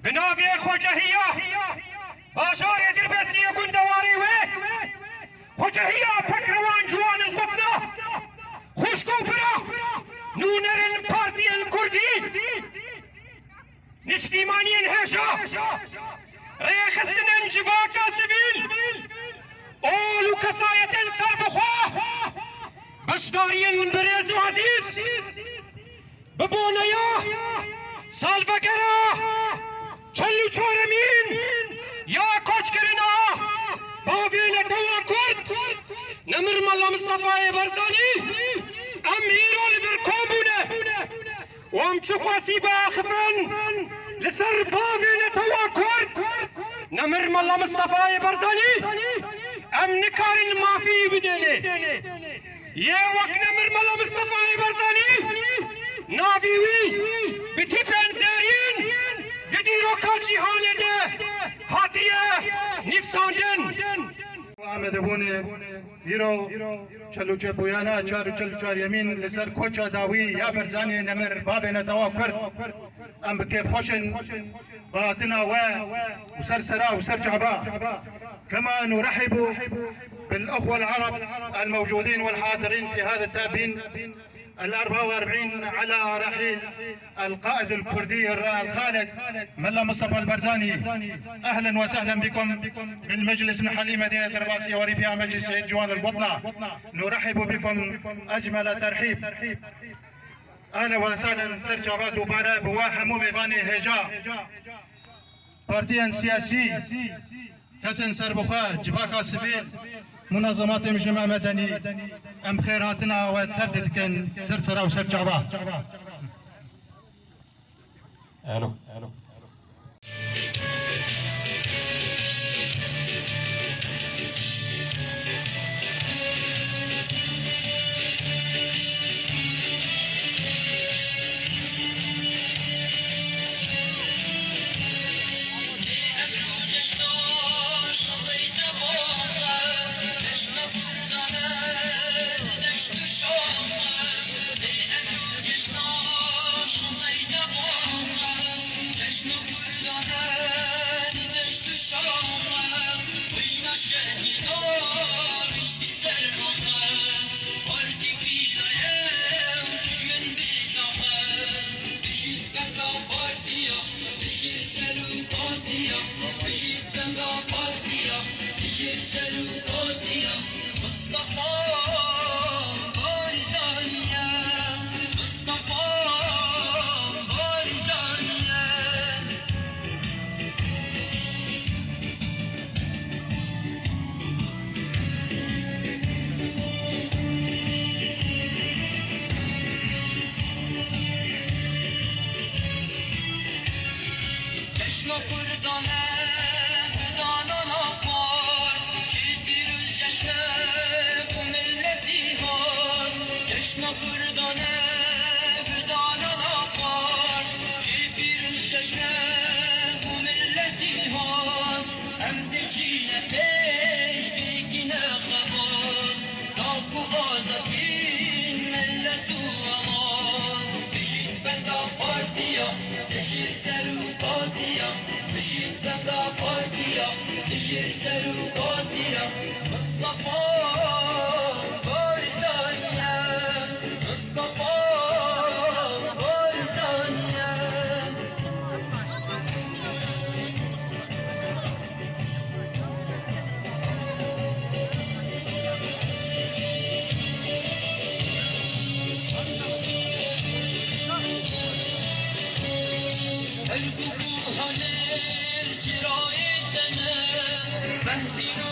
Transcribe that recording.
بنافي خوجهية باشار دربسي يكون دواري خوجهية بكروان جوان القطنة خوشكو برا نونر بارتي الكردي نشتيماني هشا ريخ السنن جواكا سبيل اولو كساية سربخوا بشداري البريز عزيز ببونيا سالفكرا چلو چورمين يا کوچ کرنا باوين توا كرد نمر ملا مصطفى برزاني اميرو لبركومبونه وام چقاسي باخفن لسر باوين توا كرد نمر ملا مصطفى برزاني ام نكارن ما في بدله يا وقت نمر ملا مصطفى برزاني نافيوي بتي بنزرين قديرو كاجي هالده هاتيه نفساندن احمد بونه هيرو چلو چه بویانا چارو چلو چار یمین لسر کوچا داوی یا برزانی نمر بابنا دوا کرد ام بكيف خوشن باطنا وسر سرا وسر جعبا كما نرحب بالاخوه العرب الموجودين والحاضرين في هذا التأبين ال44 على رحيل القائد الكردي الخالد ملا مصطفى البرزاني. اهلا وسهلا بكم بالمجلس المحلي مدينه الرباطيه ورفيع مجلس سيد جوان البطنه. نرحب بكم اجمل ترحيب. اهلا وسهلا سر جواد دوباره بوا همو میوان هجا پارتیان سیاسی کسن سربخوا جواکا سبیل منظمات مجتمع مدني ام خيراتنا وتردد كان سرسره وسر جعبا. الو Mehdi